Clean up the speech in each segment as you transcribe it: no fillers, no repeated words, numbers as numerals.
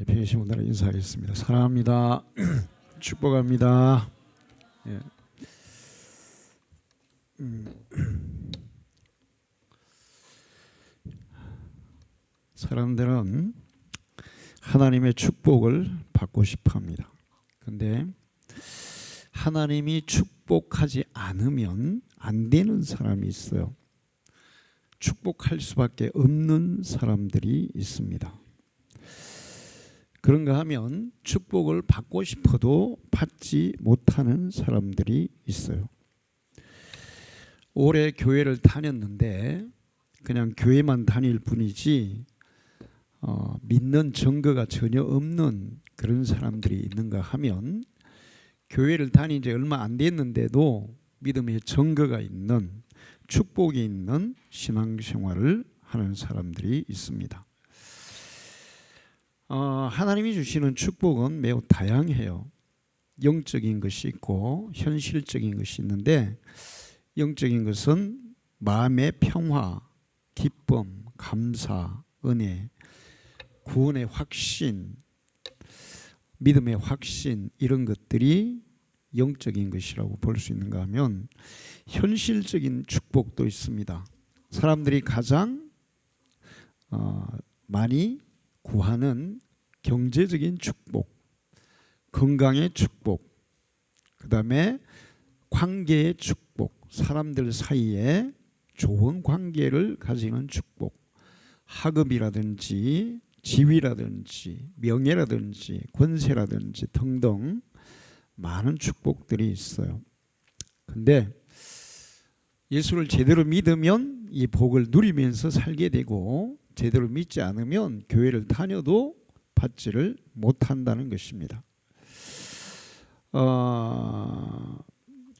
옆에 계신 분들은 인사하겠습니다. 사랑합니다. 축복합니다. 예. 사람들은 하나님의 축복을 받고 싶어 합니다. 근데 하나님이 축복하지 않으면 안 되는 사람이 있어요. 축복할 수밖에 없는 사람들이 있습니다. 그런가 하면 축복을 받고 싶어도 받지 못하는 사람들이 있어요. 올해 교회를 다녔는데 그냥 교회만 다닐 뿐이지 믿는 증거가 전혀 없는 그런 사람들이 있는가 하면 교회를 다닌 지 얼마 안 됐는데도 믿음의 증거가 있는 축복이 있는 신앙생활을 하는 사람들이 있습니다. 하나님이 주시는 축복은 매우 다양해요. 영적인 것이 있고 현실적인 것이 있는데, 영적인 것은 마음의 평화, 기쁨, 감사, 은혜, 구원의 확신, 믿음의 확신, 이런 것들이 영적인 것이라고 볼 수 있는가 하면 현실적인 축복도 있습니다. 사람들이 가장 많이 구하는 경제적인 축복, 건강의 축복, 그 다음에 관계의 축복, 사람들 사이에 좋은 관계를 가지는 축복, 학업이라든지 지위라든지 명예라든지 권세라든지 등등 많은 축복들이 있어요. 근데 예수를 제대로 믿으면 이 복을 누리면서 살게 되고, 제대로 믿지 않으면 교회를 다녀도 받지를 못한다는 것입니다.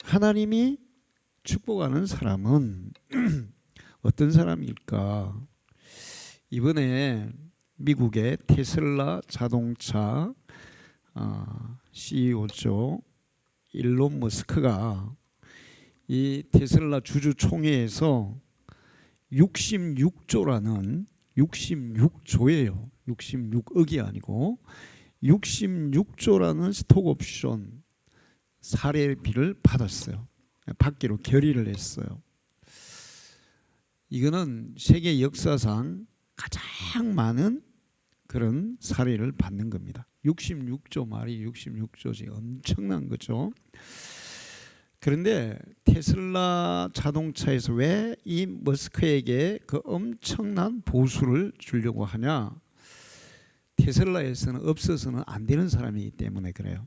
하나님이 축복하는 사람은 어떤 사람일까? 이번에 미국의 테슬라 자동차 CEO죠. 일론 머스크가 이 테슬라 주주총회에서 66조라는 66조예요. 66억이 아니고 66조라는 스톡옵션 사례비를 받았어요. 받기로 결의를 했어요. 이거는 세계 역사상 가장 많은 그런 사례를 받는 겁니다. 66조 말이 66조지 엄청난 거죠. 그런데 테슬라 자동차에서 왜 이 머스크에게 그 엄청난 보수를 주려고 하냐? 테슬라에서는 없어서는 안 되는 사람이기 때문에 그래요.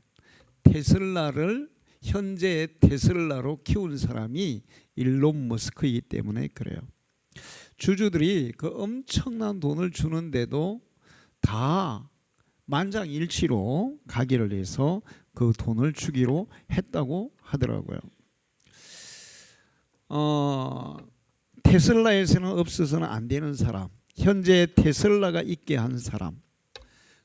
테슬라를 현재 테슬라로 키운 사람이 일론 머스크이기 때문에 그래요. 주주들이 그 엄청난 돈을 주는데도 다 만장일치로 가기를 해서 그 돈을 주기로 했다고 하더라고요. 테슬라에서는 없어서는 안 되는 사람, 현재 테슬라가 있게 한 사람,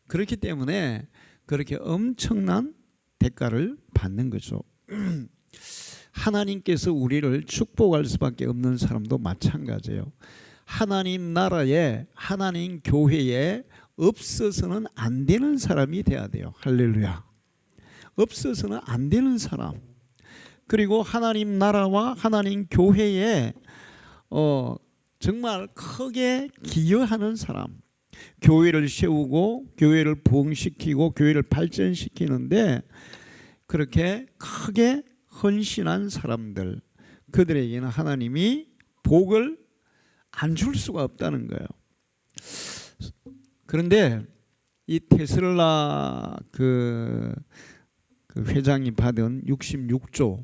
그렇기 때문에 그렇게 엄청난 대가를 받는 거죠. 하나님께서 우리를 축복할 수밖에 없는 사람도 마찬가지예요. 하나님 나라에, 하나님 교회에 없어서는 안 되는 사람이 돼야 돼요. 할렐루야. 없어서는 안 되는 사람. 그리고 하나님 나라와 하나님 교회에 정말 크게 기여하는 사람. 교회를 세우고 교회를 부흥시키고 교회를 발전시키는데 그렇게 크게 헌신한 사람들, 그들에게는 하나님이 복을 안 줄 수가 없다는 거예요. 그런데 이 테슬라 그 회장이 받은 66조,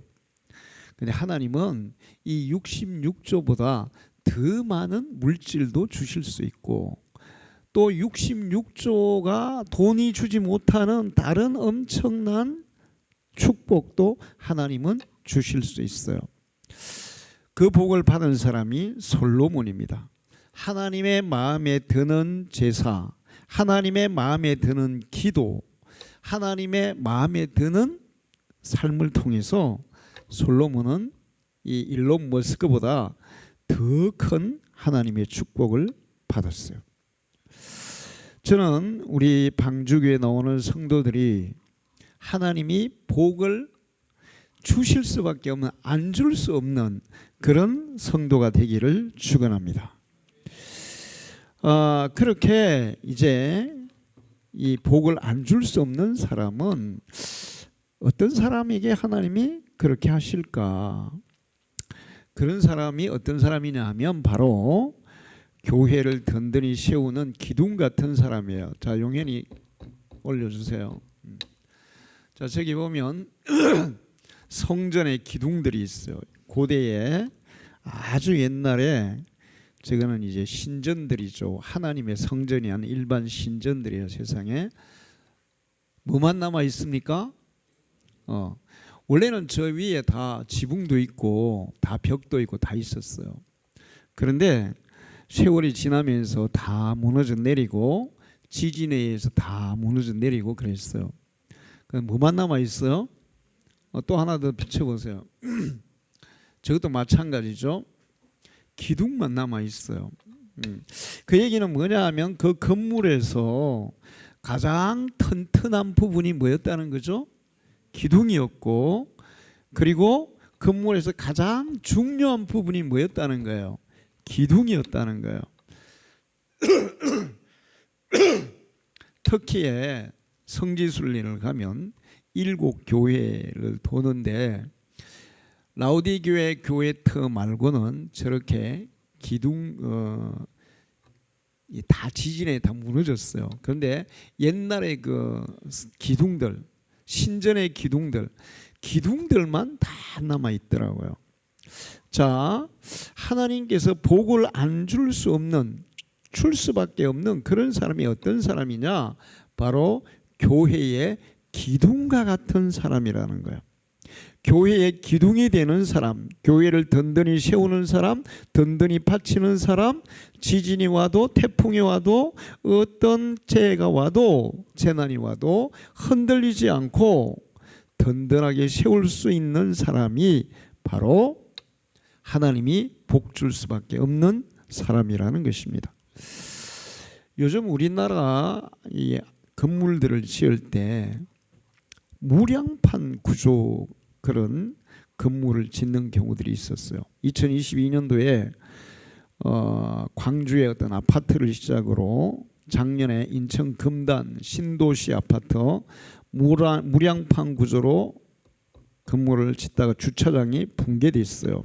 근데 하나님은 이 66조보다 더 많은 물질도 주실 수 있고, 또 66조가 돈이 주지 못하는 다른 엄청난 축복도 하나님은 주실 수 있어요. 그 복을 받은 사람이 솔로몬입니다. 하나님의 마음에 드는 제사, 하나님의 마음에 드는 기도, 하나님의 마음에 드는 삶을 통해서 솔로몬은 이 일론 머스크보다 더 큰 하나님의 축복을 받았어요. 저는 우리 방주교에 나오는 성도들이 하나님이 복을 주실 수밖에 없는, 안 줄 수 없는 그런 성도가 되기를 축원합니다. 그렇게 이제 이 복을 안 줄 수 없는 사람은 어떤 사람에게 하나님이 그렇게 하실까? 그런 사람이 어떤 사람이냐 하면 바로 교회를 든든히 세우는 기둥 같은 사람이에요. 자, 용현이 올려주세요. 자, 저기 보면 성전의 기둥들이 있어요. 고대에 아주 옛날에, 저거는 이제 신전들이죠. 하나님의 성전이 아닌 일반 신전들이에요. 세상에 뭐만 남아 있습니까? 원래는 저 위에 다 지붕도 있고 다 벽도 있고 다 있었어요. 그런데 세월이 지나면서 다 무너져 내리고 지진에 의해서 다 무너져 내리고 그랬어요. 그럼 뭐만 남아 있어요? 또 하나 더 비춰보세요. 저것도 마찬가지죠. 기둥만 남아 있어요. 그 얘기는 뭐냐 하면 그 건물에서 가장 튼튼한 부분이 뭐였다는 거죠? 기둥이었고, 그리고 건물에서 가장 중요한 부분이 뭐였다는 거예요? 기둥이었다는 거예요. 터키에 성지순례를 가면 7교회를 도는데 라우디 교회 교회터 말고는 저렇게 기둥 다 지진에 다 무너졌어요. 그런데 옛날에 그 기둥들, 신전의 기둥들만 다 남아 있더라고요. 자, 하나님께서 복을 안 줄 수 없는, 줄 수밖에 없는 그런 사람이 어떤 사람이냐? 바로 교회의 기둥과 같은 사람이라는 거예요. 교회의 기둥이 되는 사람, 교회를 든든히 세우는 사람, 든든히 받치는 사람, 지진이 와도 태풍이 와도 어떤 재해가 와도 재난이 와도 흔들리지 않고 든든하게 세울 수 있는 사람이 바로 하나님이 복 줄 수밖에 없는 사람이라는 것입니다. 요즘 우리나라 이 건물들을 지을 때 무량판 구조 그런 건물을 짓는 경우들이 있었어요. 2022년도에 광주의 어떤 아파트를 시작으로 작년에 인천 금단 신도시 아파트 무량판 구조로 건물을 짓다가 주차장이 붕괴돼 있어요.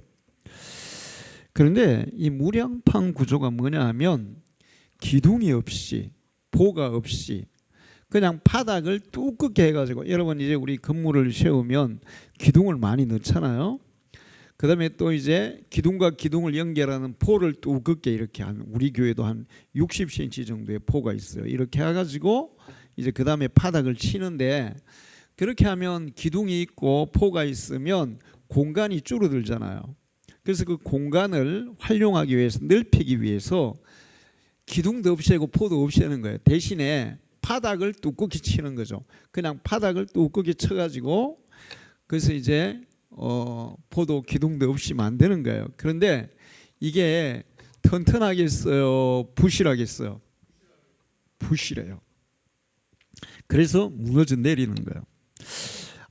그런데 이 무량판 구조가 뭐냐 하면 기둥이 없이 보가 없이 그냥 바닥을 두껍게 해가지고, 여러분 이제 우리 건물을 세우면 기둥을 많이 넣잖아요. 그 다음에 또 이제 기둥과 기둥을 연결하는 포를 두껍게 이렇게 한, 우리 교회도 한 60cm 정도의 포가 있어요. 이렇게 해가지고 이제 그 다음에 바닥을 치는데, 그렇게 하면 기둥이 있고 포가 있으면 공간이 줄어들잖아요. 그래서 그 공간을 활용하기 위해서, 넓히기 위해서 기둥도 없애고 포도 없애는 거예요. 대신에 바닥을 두껍게 치는 거죠. 그냥 바닥을 두껍게 쳐가지고, 그래서 이제 포도 기둥도 없이 만드는 거예요. 그런데 이게 튼튼하겠어요? 부실하겠어요? 부실해요. 그래서 무너져 내리는 거예요.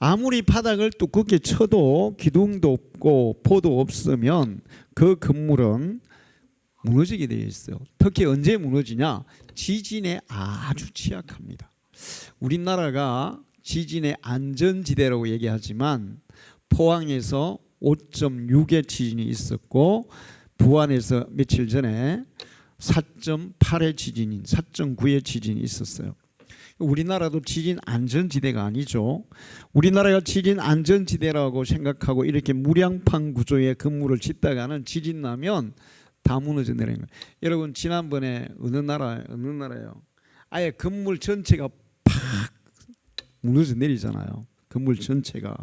아무리 바닥을 두껍게 쳐도 기둥도 없고 포도 없으면 그 건물은 무너지게 되어 있어요. 특히 언제 무너지냐? 지진에 아주 취약합니다. 우리나라가 지진의 안전지대라고 얘기하지만 포항에서 5.6의 지진이 있었고, 부안에서 며칠 전에 4.8의 지진인 4.9의 지진이 있었어요. 우리나라도 지진 안전지대가 아니죠. 우리나라가 지진 안전지대라고 생각하고 이렇게 무량판 구조의 건물을 짓다가는 지진 나면 다 무너져 내리는 거예요. 여러분 지난번에 어느 나라예요? 아예 건물 전체가 팍 무너져 내리잖아요. 건물 전체가.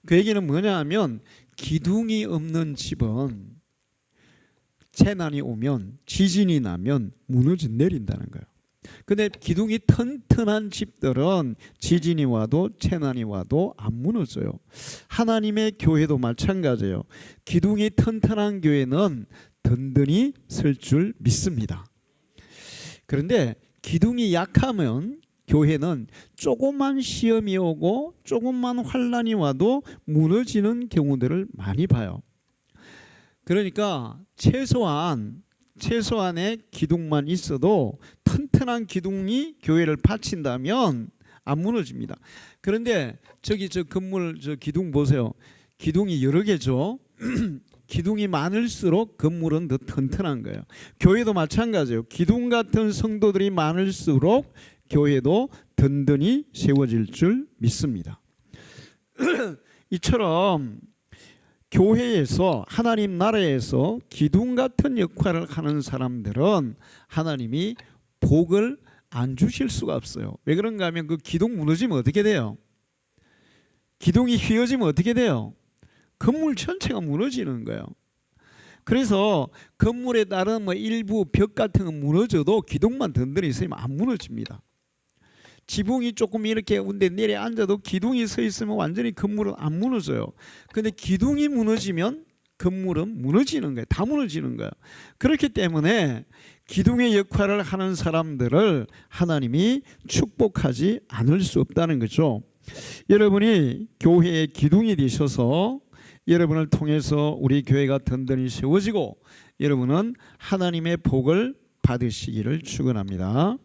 그 얘기는 뭐냐 하면 기둥이 없는 집은 재난이 오면, 지진이 나면 무너져 내린다는 거예요. 근데 기둥이 튼튼한 집들은 지진이 와도 재난이 와도 안 무너져요. 하나님의 교회도 마찬가지예요. 기둥이 튼튼한 교회는 든든히 설 줄 믿습니다. 그런데 기둥이 약하면 교회는 조금만 시험이 오고 조금만 환난이 와도 무너지는 경우들을 많이 봐요. 그러니까 최소한의 기둥만 있어도 튼튼한 기둥이 교회를 받친다면 안 무너집니다. 그런데 저기 저 건물 저 기둥 보세요. 기둥이 여러 개죠. 기둥이 많을수록 건물은 더 튼튼한 거예요. 교회도 마찬가지예요. 기둥 같은 성도들이 많을수록 교회도 든든히 세워질 줄 믿습니다. 이처럼 교회에서 하나님 나라에서 기둥 같은 역할을 하는 사람들은 하나님이 복을 안 주실 수가 없어요. 왜 그런가 하면 그 기둥 무너지면 어떻게 돼요? 기둥이 휘어지면 어떻게 돼요? 건물 전체가 무너지는 거예요. 그래서 건물에 따른 일부 벽 같은 거 무너져도 기둥만 든든히 있으면 안 무너집니다. 지붕이 조금 이렇게 운데 내려앉아도 기둥이 서 있으면 완전히 건물은 안 무너져요. 근데 기둥이 무너지면 건물은 무너지는 거예요. 다 무너지는 거예요. 그렇기 때문에 기둥의 역할을 하는 사람들을 하나님이 축복하지 않을 수 없다는 거죠. 여러분이 교회의 기둥이 되셔서 여러분을 통해서 우리 교회가 든든히 세워지고 여러분은 하나님의 복을 받으시기를 축원합니다.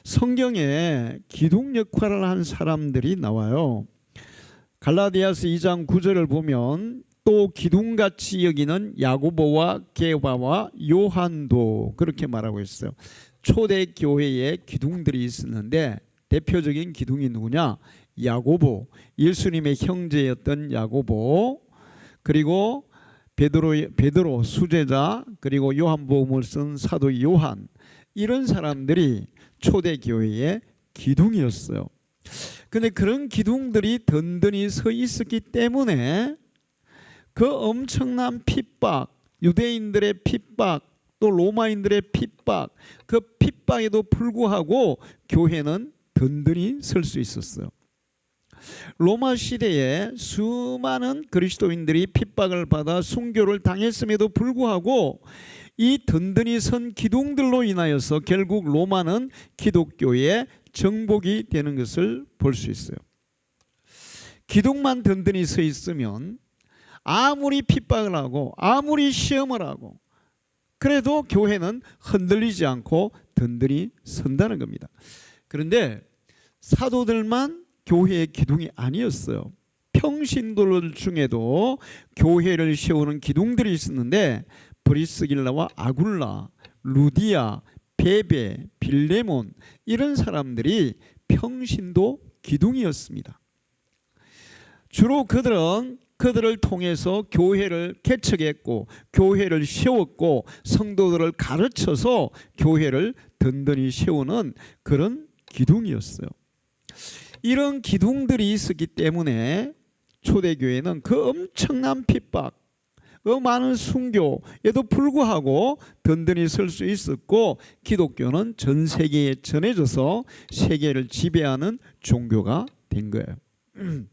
성경에 기둥 역할을 한 사람들이 나와요. 갈라디아서 2장 9절을 보면 또 기둥같이 여기는 야고보와 게바와 요한도 그렇게 말하고 있어요. 초대 교회에 기둥들이 있었는데 대표적인 기둥이 누구냐? 야고보, 예수님의 형제였던 야고보, 그리고 베드로 수제자, 그리고 요한복음을 쓴 사도 요한, 이런 사람들이 초대 교회의 기둥이었어요. 근데 그런 기둥들이 든든히 서 있었기 때문에 그 엄청난 핍박, 유대인들의 핍박, 또 로마인들의 핍박, 그 핍박에도 불구하고 교회는 든든히 설 수 있었어요. 로마 시대에 수많은 그리스도인들이 핍박을 받아 순교를 당했음에도 불구하고 이 든든히 선 기둥들로 인하여서 결국 로마는 기독교의 정복이 되는 것을 볼 수 있어요. 기둥만 든든히 서 있으면 아무리 핍박을 하고 아무리 시험을 하고 그래도 교회는 흔들리지 않고 든든히 선다는 겁니다. 그런데 사도들만 교회의 기둥이 아니었어요. 평신도들 중에도 교회를 세우는 기둥들이 있었는데 브리스길라와 아굴라, 루디아, 베베, 빌레몬 이런 사람들이 평신도 기둥이었습니다. 주로 그들을 통해서 교회를 개척했고 교회를 세웠고 성도들을 가르쳐서 교회를 든든히 세우는 그런 기둥이었어요. 이런 기둥들이 있었기 때문에 초대교회는 그 엄청난 핍박, 그 많은 순교에도 불구하고 든든히 설 수 있었고 기독교는 전 세계에 전해져서 세계를 지배하는 종교가 된 거예요.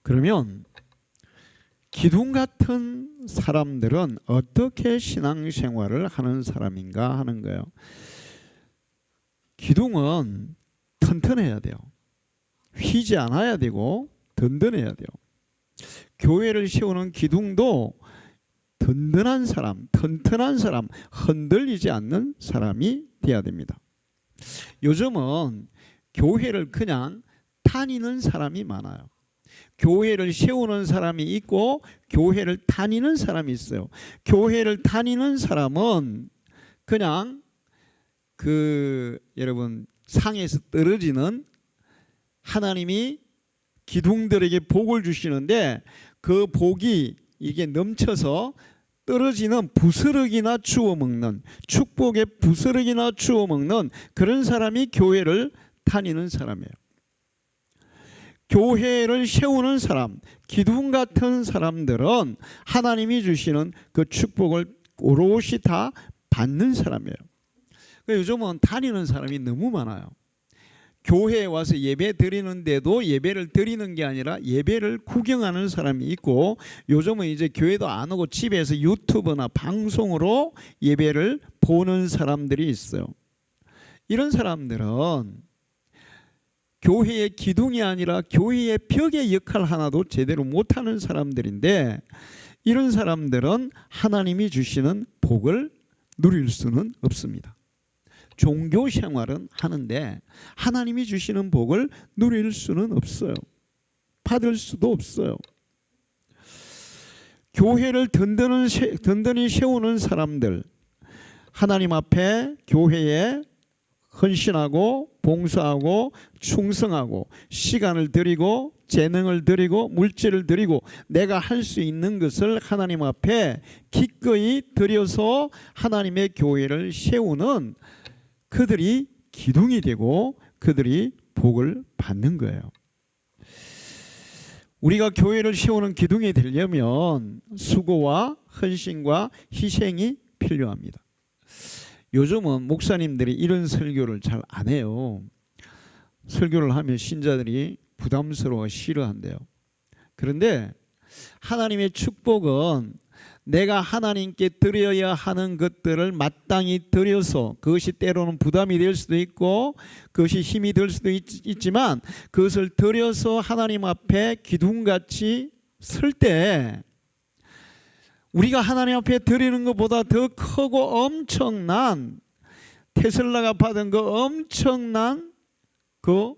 그러면 기둥 같은 사람들은 어떻게 신앙생활을 하는 사람인가 하는 거예요. 기둥은 튼튼해야 돼요. 휘지 않아야 되고 든든해야 돼요. 교회를 세우는 기둥도 든든한 사람, 튼튼한 사람, 흔들리지 않는 사람이 돼야 됩니다. 요즘은 교회를 그냥 다니는 사람이 많아요. 교회를 세우는 사람이 있고 교회를 다니는 사람이 있어요. 교회를 다니는 사람은 그냥 여러분 상에서 떨어지는 하나님이 기둥들에게 복을 주시는데 그 복이 이게 넘쳐서 떨어지는 부스러기나 주워 먹는 축복의 부스러기나 주워 먹는 그런 사람이 교회를 다니는 사람이에요. 교회를 세우는 사람, 기둥 같은 사람들은 하나님이 주시는 그 축복을 오롯이 다 받는 사람이에요. 요즘은 다니는 사람이 너무 많아요. 교회에 와서 예배 드리는데도 예배를 드리는 게 아니라 예배를 구경하는 사람이 있고, 요즘은 이제 교회도 안 오고 집에서 유튜브나 방송으로 예배를 보는 사람들이 있어요. 이런 사람들은 교회의 기둥이 아니라 교회의 벽의 역할 하나도 제대로 못하는 사람들인데, 이런 사람들은 하나님이 주시는 복을 누릴 수는 없습니다. 종교 생활은 하는데 하나님이 주시는 복을 누릴 수는 없어요. 받을 수도 없어요. 교회를 든든히 세우는 사람들, 하나님 앞에 교회에 헌신하고 봉사하고 충성하고 시간을 드리고 재능을 드리고 물질을 드리고 내가 할 수 있는 것을 하나님 앞에 기꺼이 드려서 하나님의 교회를 세우는 그들이 기둥이 되고 그들이 복을 받는 거예요. 우리가 교회를 세우는 기둥이 되려면 수고와 헌신과 희생이 필요합니다. 요즘은 목사님들이 이런 설교를 잘 안 해요. 설교를 하면 신자들이 부담스러워 싫어한대요. 그런데 하나님의 축복은 내가 하나님께 드려야 하는 것들을 마땅히 드려서, 그것이 때로는 부담이 될 수도 있고 그것이 힘이 들 수도 있지만 그것을 드려서 하나님 앞에 기둥같이 설 때 우리가 하나님 앞에 드리는 것보다 더 크고 엄청난, 테슬라가 받은 그 엄청난 그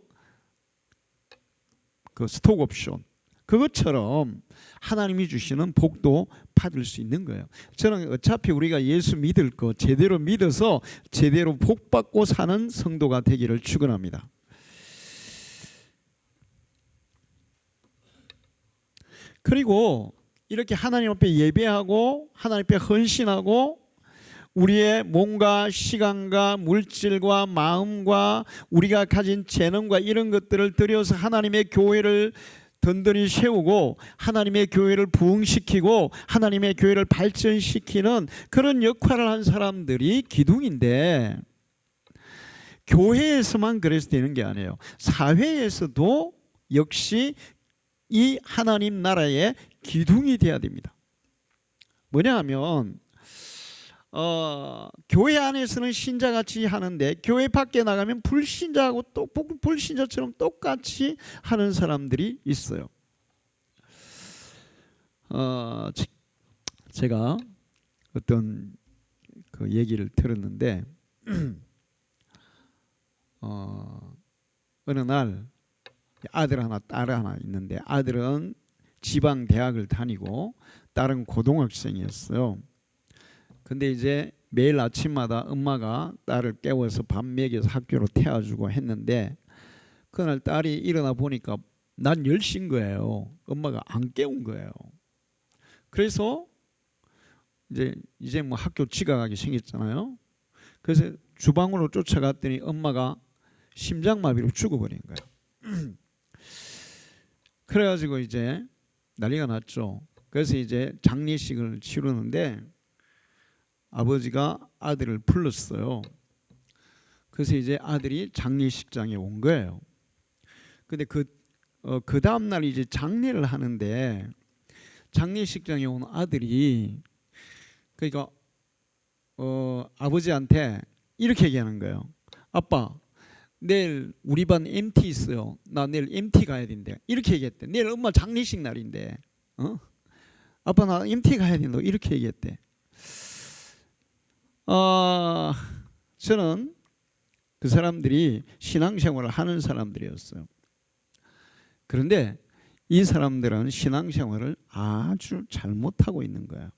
스톡 옵션, 그것처럼 하나님이 주시는 복도 받을 수 있는 거예요. 저는 어차피 우리가 예수 믿을 거 제대로 믿어서 제대로 복 받고 사는 성도가 되기를 축원합니다. 그리고 이렇게 하나님 앞에 예배하고 하나님 앞에 헌신하고 우리의 몸과 시간과 물질과 마음과 우리가 가진 재능과 이런 것들을 들여서 하나님의 교회를 든든히 세우고 하나님의 교회를 부흥시키고 하나님의 교회를 발전시키는 그런 역할을 한 사람들이 기둥인데, 교회에서만 그래서 되는 게 아니에요. 사회에서도 역시 이 하나님 나라의 기둥이 돼야 됩니다. 뭐냐 하면 교회 안에서는 신자같이 하는데 교회 밖에 나가면 불신자하고 또 불신자처럼 똑같이 하는 사람들이 있어요. 제가 어떤 그 얘기를 들었는데 어느 날 아들 하나 딸 하나 있는데, 아들은 지방 대학을 다니고 딸은 고등학생이었어요. 근데 이제 매일 아침마다 엄마가 딸을 깨워서 밥 먹여서 학교로 태워주고 했는데, 그날 딸이 일어나 보니까 난 10시인 거예요. 엄마가 안 깨운 거예요. 그래서 이제 뭐 학교 지각하게 생겼잖아요. 그래서 주방으로 쫓아갔더니 엄마가 심장마비로 죽어버린 거예요. 그래가지고 이제 난리가 났죠. 그래서 이제 장례식을 치르는데 아버지가 아들을 불렀어요. 그래서 이제 아들이 장례식장에 온 거예요. 근데 그 다음 날 이제 장례를 하는데 장례식장에 온 아들이 그러니까 아버지한테 이렇게 얘기하는 거예요. 아빠, 내일 우리 반 MT 있어요. 나 내일 MT 가야 된대. 이렇게 얘기했대. 내일 엄마 장례식 날인데 아빠 나 MT 가야 된다. 이렇게 얘기했대. 저는 그 사람들이 신앙생활을 하는 사람들이었어요. 그런데 이 사람들은 신앙생활을 아주 잘못하고 있는 거예요.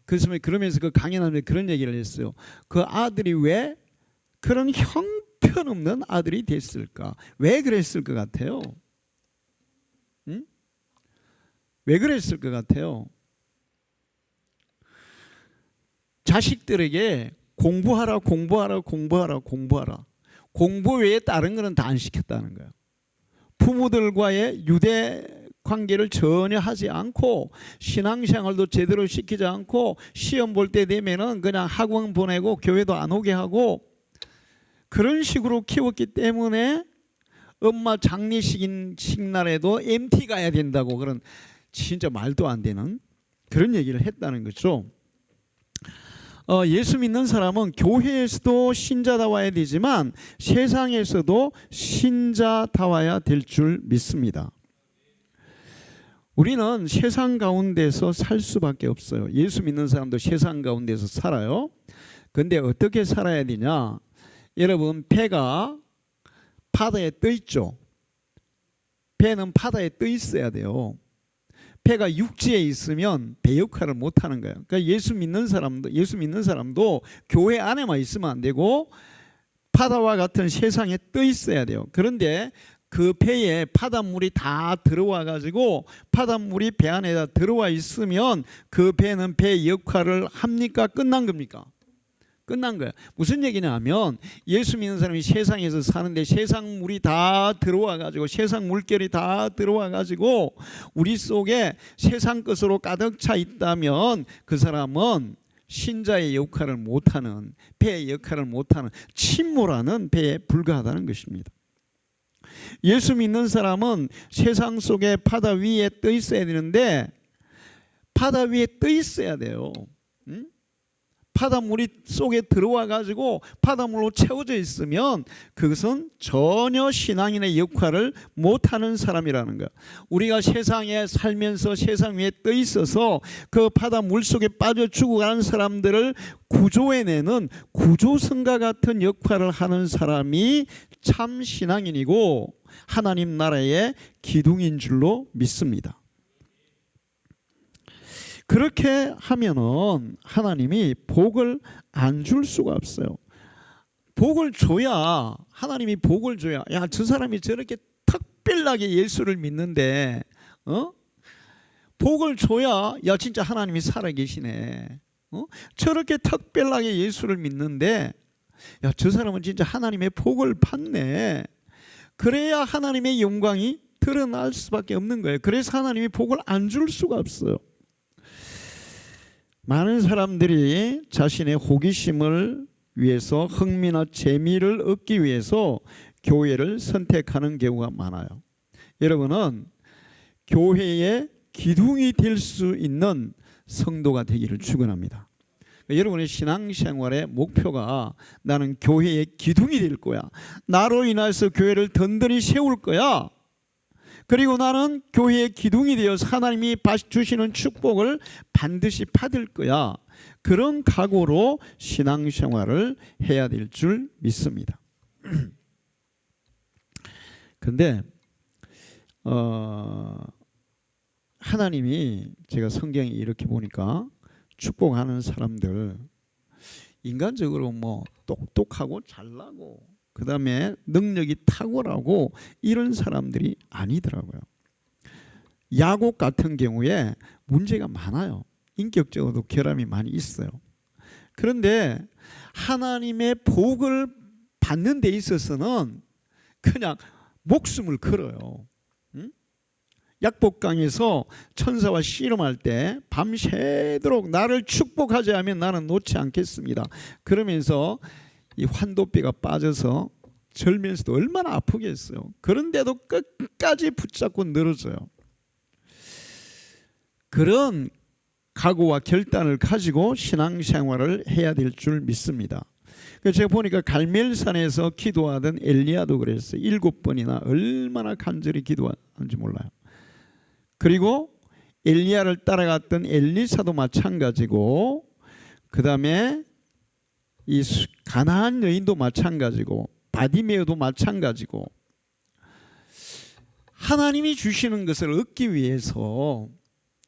그러면서 그 강연하는데 그런 얘기를 했어요. 그 아들이 왜 그런 형편없는 아들이 됐을까? 왜 그랬을 것 같아요? 왜 그랬을 것 같아요? 자식들에게 공부하라 공부 외에 다른 거는 다 안 시켰다는 거예요. 부모들과의 유대 관계를 전혀 하지 않고 신앙생활도 제대로 시키지 않고 시험 볼 때 되면은 그냥 학원 보내고 교회도 안 오게 하고, 그런 식으로 키웠기 때문에 엄마 장례식 날에도 MT 가야 된다고, 그런 진짜 말도 안 되는 그런 얘기를 했다는 거죠. 예수 믿는 사람은 교회에서도 신자다워야 되지만 세상에서도 신자다워야 될 줄 믿습니다. 우리는 세상 가운데서 살 수밖에 없어요. 예수 믿는 사람도 세상 가운데서 살아요. 그런데 어떻게 살아야 되냐? 여러분, 배가 바다에 떠 있죠. 배는 바다에 떠 있어야 돼요. 배가 육지에 있으면 배 역할을 못 하는 거예요. 그러니까 예수 믿는 사람도 교회 안에만 있으면 안 되고 바다와 같은 세상에 떠 있어야 돼요. 그런데 그 배에 바닷물이 다 들어와 가지고 바닷물이 배 안에다 들어와 있으면 그 배는 배 역할을 합니까? 끝난 겁니까? 끝난 거야. 무슨 얘기냐면 예수 믿는 사람이 세상에서 사는데 세상 물이 다 들어와 가지고, 세상 물결이 다 들어와 가지고 우리 속에 세상 것으로 가득 차 있다면 그 사람은 신자의 역할을 못하는, 배의 역할을 못하는 침몰하는 배에 불과하다는 것입니다. 예수 믿는 사람은 세상 속에 바다 위에 떠 있어야 되는데 바다 위에 떠 있어야 돼요. 응? 바닷물이 속에 들어와 가지고 바닷물로 채워져 있으면 그것은 전혀 신앙인의 역할을 못하는 사람이라는 거야. 우리가 세상에 살면서 세상 위에 떠 있어서 그 바닷물 속에 빠져 죽어가는 사람들을 구조해내는 구조선과 같은 역할을 하는 사람이 참 신앙인이고 하나님 나라의 기둥인 줄로 믿습니다. 그렇게 하면은 하나님이 복을 안 줄 수가 없어요. 복을 줘야, 하나님이 복을 줘야, 야, 저 사람이 저렇게 특별하게 예수를 믿는데 복을 줘야, 야, 진짜 하나님이 살아계시네. 저렇게 특별하게 예수를 믿는데, 야, 저 사람은 진짜 하나님의 복을 받네. 그래야 하나님의 영광이 드러날 수밖에 없는 거예요. 그래서 하나님이 복을 안 줄 수가 없어요. 많은 사람들이 자신의 호기심을 위해서, 흥미나 재미를 얻기 위해서 교회를 선택하는 경우가 많아요. 여러분은 교회의 기둥이 될 수 있는 성도가 되기를 축원합니다. 여러분의 신앙생활의 목표가 나는 교회의 기둥이 될 거야. 나로 인해서 교회를 든든히 세울 거야. 그리고 나는 교회의 기둥이 되어서 하나님이 주시는 축복을 반드시 받을 거야. 그런 각오로 신앙생활을 해야 될 줄 믿습니다. 그런데 하나님이, 제가 성경에 이렇게 보니까 축복하는 사람들, 인간적으로 뭐 똑똑하고 잘나고 그 다음에 능력이 탁월하고 이런 사람들이 아니더라고요. 야곱 같은 경우에 문제가 많아요. 인격적으로도 결함이 많이 있어요. 그런데 하나님의 복을 받는 데 있어서는 그냥 목숨을 걸어요. 약복강에서 천사와 씨름할 때 밤새도록 나를 축복하지 않으면 나는 놓지 않겠습니다. 그러면서 이 환도뼈가 빠져서 절면서도 얼마나 아프겠어요. 그런데도 끝까지 붙잡고 늘어져요. 그런 각오와 결단을 가지고 신앙생활을 해야 될 줄 믿습니다. 제가 보니까 갈멜산에서 기도하던 엘리야도 그랬어요. 7번이나 얼마나 간절히 기도하는지 몰라요. 그리고 엘리야를 따라갔던 엘리사도 마찬가지고, 그 다음에 이 가나안 여인도 마찬가지고, 바디메오도 마찬가지고, 하나님이 주시는 것을 얻기 위해서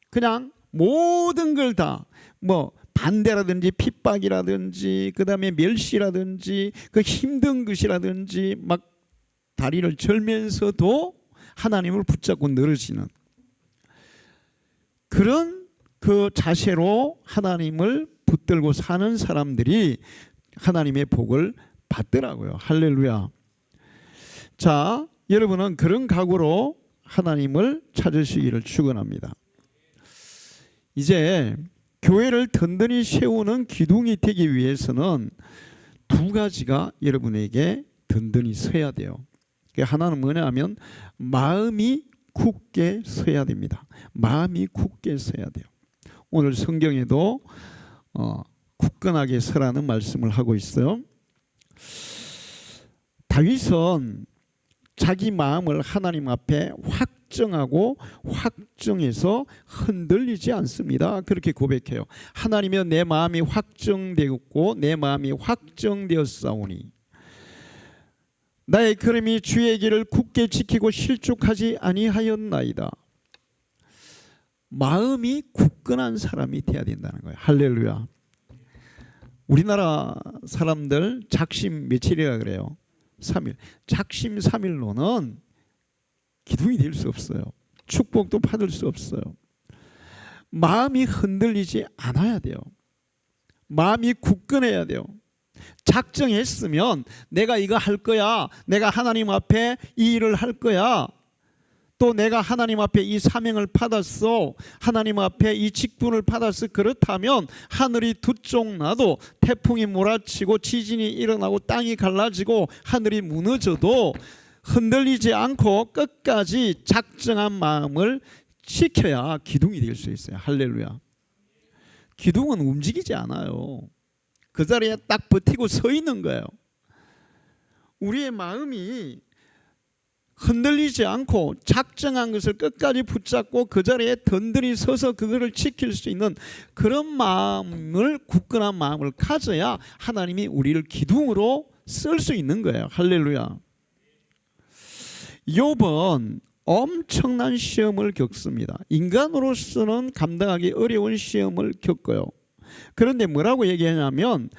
그냥 모든 걸 다, 뭐 반대라든지 핍박이라든지 그 다음에 멸시라든지 그 힘든 것이라든지 막 다리를 절면서도 하나님을 붙잡고 늘어지는 그런 그 자세로 하나님을 붙들고 사는 사람들이 하나님의 복을 받더라고요. 할렐루야. 자, 여러분은 그런 각오로 하나님을 찾으시기를 축원합니다. 이제 교회를 든든히 세우는 기둥이 되기 위해서는 두 가지가 여러분에게 든든히 서야 돼요. 하나는 뭐냐 하면 마음이 굳게 서야 됩니다. 마음이 굳게 서야 돼요. 오늘 성경에도 굳건하게 서라는 말씀을 하고 있어요. 다윗은 자기 마음을 하나님 앞에 확정하고 확정해서 흔들리지 않습니다. 그렇게 고백해요. 하나님이여 내 마음이 확정되었고 내 마음이 확정되었사오니 나의 걸음이 주의 길을 굳게 지키고 실족하지 아니하였나이다. 마음이 굳건한 사람이 돼야 된다는 거예요. 할렐루야. 우리나라 사람들 작심 며칠이라 그래요? 3일. 작심 3일로는 기둥이 될 수 없어요. 축복도 받을 수 없어요. 마음이 흔들리지 않아야 돼요. 마음이 굳건해야 돼요. 작정했으면 내가 이거 할 거야. 내가 하나님 앞에 이 일을 할 거야. 또 내가 하나님 앞에 이 사명을 받았어. 하나님 앞에 이 직분을 받았어. 그렇다면 하늘이 두 쪽 나도 태풍이 몰아치고 지진이 일어나고 땅이 갈라지고 하늘이 무너져도 흔들리지 않고 끝까지 작정한 마음을 지켜야 기둥이 될 수 있어요. 할렐루야. 기둥은 움직이지 않아요. 그 자리에 딱 버티고 서 있는 거예요. 우리의 마음이 흔들리지 않고 작정한 것을 끝까지 붙잡고 그 자리에 든든히 서서 그거를 지킬 수 있는 그런 마음을, 굳건한 마음을 가져야 하나님이 우리를 기둥으로 쓸 수 있는 거예요. 할렐루야. 욥은 엄청난 시험을 겪습니다. 인간으로서는 감당하기 어려운 시험을 겪어요. 그런데 뭐라고 얘기하냐면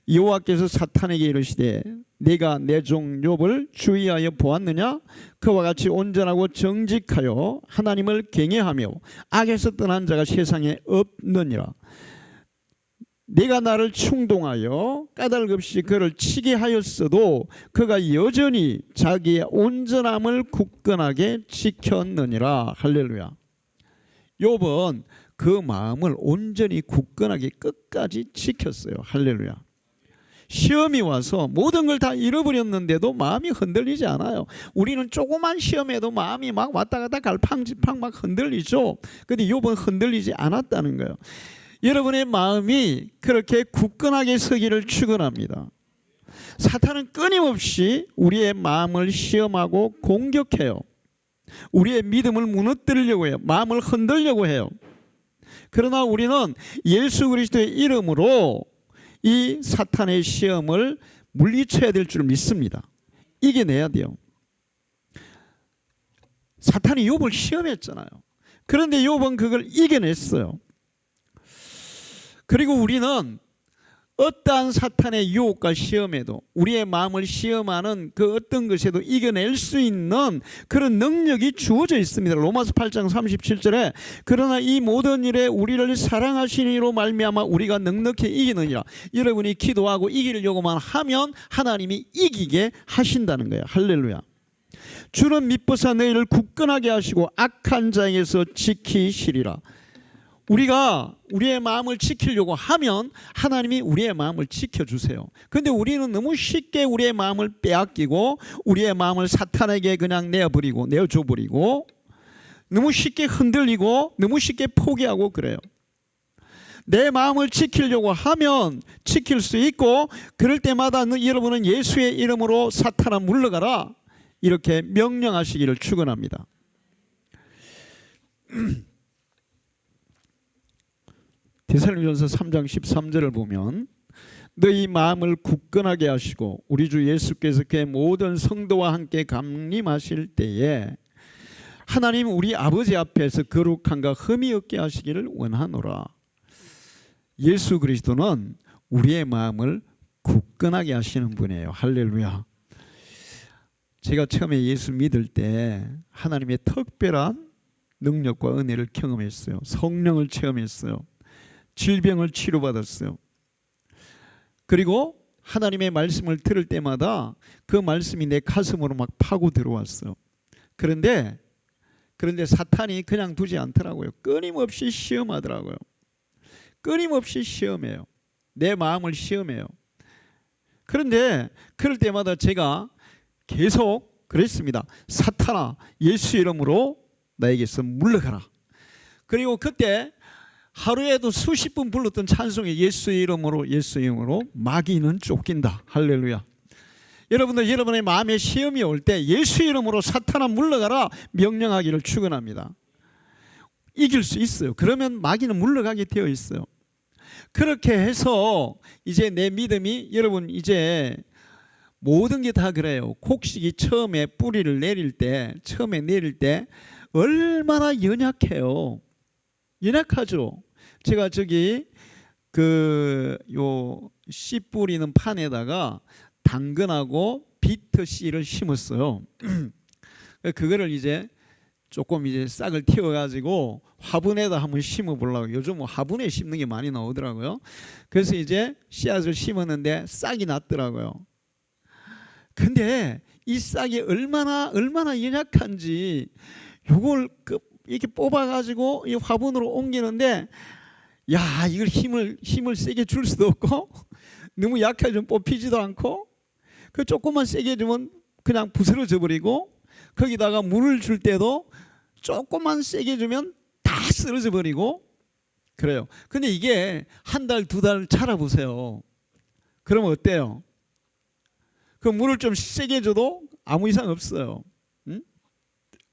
여호와께서 사탄에게 이르시되 네가 내 종 욥을 주의하여 보았느냐? 그와 같이 온전하고 정직하여 하나님을 경외하며 악에서 떠난 자가 세상에 없느니라. 네가 나를 충동하여 까닭없이 그를 치게 하였어도 그가 여전히 자기의 온전함을 굳건하게 지켰느니라. 할렐루야. 욥은 그 마음을 온전히 굳건하게 끝까지 지켰어요. 할렐루야. 시험이 와서 모든 걸 다 잃어버렸는데도 마음이 흔들리지 않아요. 우리는 조그만 시험에도 마음이 막 왔다 갔다 갈팡질팡 막 흔들리죠. 근데 욥은 흔들리지 않았다는 거예요. 여러분의 마음이 그렇게 굳건하게 서기를 축원합니다. 사탄은 끊임없이 우리의 마음을 시험하고 공격해요. 우리의 믿음을 무너뜨리려고 해요. 마음을 흔들려고 해요. 그러나 우리는 예수 그리스도의 이름으로 이 사탄의 시험을 물리쳐야 될 줄 믿습니다. 이겨내야 돼요. 사탄이 욥을 시험했잖아요. 그런데 욥은 그걸 이겨냈어요. 그리고 우리는 어떠한 사탄의 유혹과 시험에도 우리의 마음을 시험하는 그 어떤 것에도 이겨낼 수 있는 그런 능력이 주어져 있습니다. 로마서 8장 37절에 그러나 이 모든 일에 우리를 사랑하시는 이로 말미암아 우리가 넉넉히 이기느니라. 여러분이 기도하고 이기려고만 하면 하나님이 이기게 하신다는 거예요. 할렐루야. 주는 믿보사 너희를 굳건하게 하시고 악한 자에게서 지키시리라. 우리가 우리의 마음을 지키려고 하면 하나님이 우리의 마음을 지켜주세요. 그런데 우리는 너무 쉽게 우리의 마음을 빼앗기고 우리의 마음을 사탄에게 그냥 내어줘버리고 너무 쉽게 흔들리고 너무 쉽게 포기하고 그래요. 내 마음을 지키려고 하면 지킬 수 있고 그럴 때마다 여러분은 예수의 이름으로 사탄아 물러가라 이렇게 명령하시기를 축원합니다. 데살로니가서 3장 13절을 보면 너희 마음을 굳건하게 하시고 우리 주 예수께서 그의 모든 성도와 함께 강림하실 때에 하나님 우리 아버지 앞에서 거룩함과 흠이 없게 하시기를 원하노라. 예수 그리스도는 우리의 마음을 굳건하게 하시는 분이에요. 할렐루야. 제가 처음에 예수 믿을 때 하나님의 특별한 능력과 은혜를 경험했어요. 성령을 체험했어요. 질병을 치료받았어요. 그리고 하나님의 말씀을 들을 때마다 그 말씀이 내 가슴으로 막 파고 들어왔어요. 그런데 사탄이 그냥 두지 않더라고요. 끊임없이 시험하더라고요. 끊임없이 시험해요. 내 마음을 시험해요. 그런데 그럴 때마다 제가 계속 그랬습니다. 사탄아, 예수 이름으로 나에게서 물러가라. 그리고 그때 하루에도 수십 번 불렀던 찬송이 예수 이름으로, 예수 이름으로 마귀는 쫓긴다. 할렐루야. 여러분들, 여러분의 마음에 시험이 올 때 예수 이름으로 사탄아 물러가라 명령하기를 축원합니다. 이길 수 있어요. 그러면 마귀는 물러가게 되어 있어요. 그렇게 해서 이제 내 믿음이, 여러분 이제 모든 게 다 그래요. 곡식이 처음에 뿌리를 내릴 때, 처음에 내릴 때 얼마나 연약해요. 연약하죠. 제가 저기 씨 뿌리는 판에다가 당근하고 비트 씨를 심었어요. 그거를 이제 조금 이제 싹을 틔워가지고 화분에다 한번 심어보려고. 요즘 뭐 화분에 심는 게 많이 나오더라고요. 그래서 이제 씨앗을 심었는데 싹이 났더라고요. 근데 이 싹이 얼마나 연약한지 요걸 이렇게 뽑아가지고 이 화분으로 옮기는데, 야, 이걸 힘을 세게 줄 수도 없고 너무 약해지면 뽑히지도 않고, 그 조금만 세게 주면 그냥 부스러져 버리고, 거기다가 물을 줄 때도 조금만 세게 주면 다 쓰러져 버리고 그래요. 근데 이게 한 달, 두 달 자라보세요. 그러면 어때요? 그 물을 좀 세게 줘도 아무 이상 없어요. 응?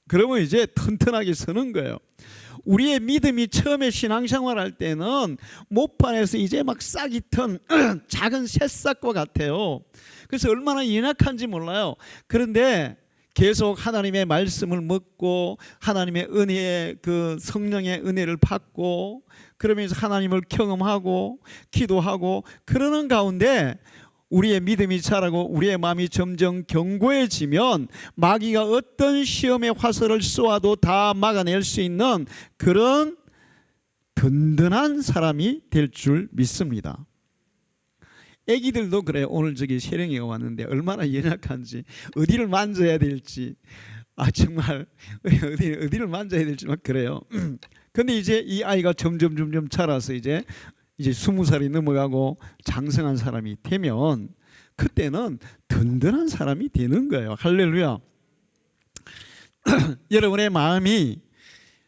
그러면 이제 튼튼하게 서는 거예요. 우리의 믿음이 처음에 신앙생활 할 때는 모판에서 이제 막 싹이 튼 작은 새싹과 같아요. 그래서 얼마나 연약한지 몰라요. 그런데 계속 하나님의 말씀을 먹고 하나님의 은혜의 그 성령의 은혜를 받고 그러면서 하나님을 경험하고 기도하고 그러는 가운데 우리의 믿음이 자라고 우리의 마음이 점점 견고해지면 마귀가 어떤 시험의 화살을 쏘아도 다 막아낼 수 있는 그런 든든한 사람이 될 줄 믿습니다. 애기들도 그래요. 오늘 저기 세령이가 왔는데 얼마나 연약한지, 어디를 만져야 될지, 정말 어디를 만져야 될지 막 그래요. 근데 이제 이 아이가 점점 자라서 이제 20살이 넘어가고 장성한 사람이 되면 그때는 든든한 사람이 되는 거예요. 할렐루야. 여러분의 마음이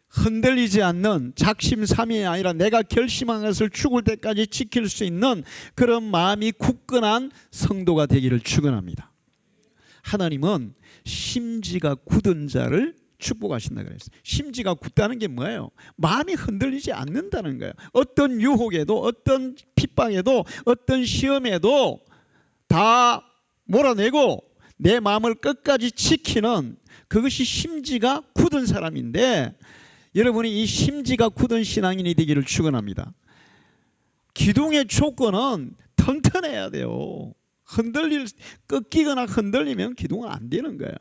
흔들리지 않는 작심삼일이 아니라 내가 결심한 것을 죽을 때까지 지킬 수 있는 그런 마음이 굳건한 성도가 되기를 축원합니다. 하나님은 심지가 굳은 자를 축복하신다 그랬어요. 심지가 굳다는 게 뭐예요? 마음이 흔들리지 않는다는 거예요. 어떤 유혹에도, 어떤 핍박에도, 어떤 시험에도 다 몰아내고 내 마음을 끝까지 지키는, 그것이 심지가 굳은 사람인데, 여러분이 이 심지가 굳은 신앙인이 되기를 축원합니다. 기둥의 조건은 튼튼해야 돼요. 꺾이거나 흔들리면 기둥은 안 되는 거예요.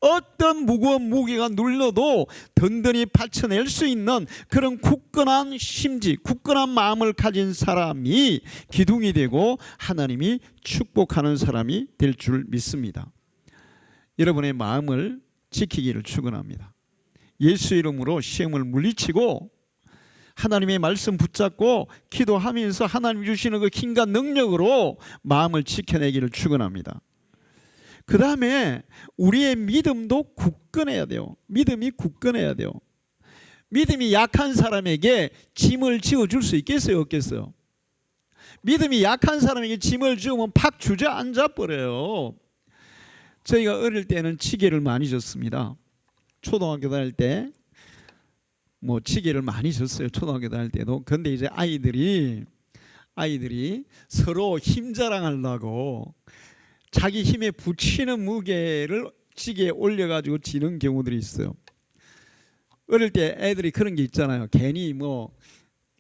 어떤 무거운 무게가 눌러도 든든히 받쳐낼 수 있는 그런 굳건한 심지, 굳건한 마음을 가진 사람이 기둥이 되고 하나님이 축복하는 사람이 될 줄 믿습니다. 여러분의 마음을 지키기를 축원합니다. 예수 이름으로 시험을 물리치고 하나님의 말씀 붙잡고 기도하면서 하나님 주시는 그 힘과 능력으로 마음을 지켜내기를 축원합니다. 그 다음에 우리의 믿음도 굳건해야 돼요. 믿음이 굳건해야 돼요. 믿음이 약한 사람에게 짐을 지어줄 수 있겠어요, 없겠어요? 믿음이 약한 사람에게 짐을 지으면 팍 주저앉아 버려요. 저희가 어릴 때는 치개를 많이 줬습니다. 초등학교 다닐 때 뭐 치개를 많이 줬어요. 초등학교 다닐 때도. 그런데 이제 아이들이 서로 힘 자랑하려고 자기 힘에 붙이는 무게를 치개에 올려가지고 지는 경우들이 있어요. 어릴 때 애들이 그런 게 있잖아요. 괜히 뭐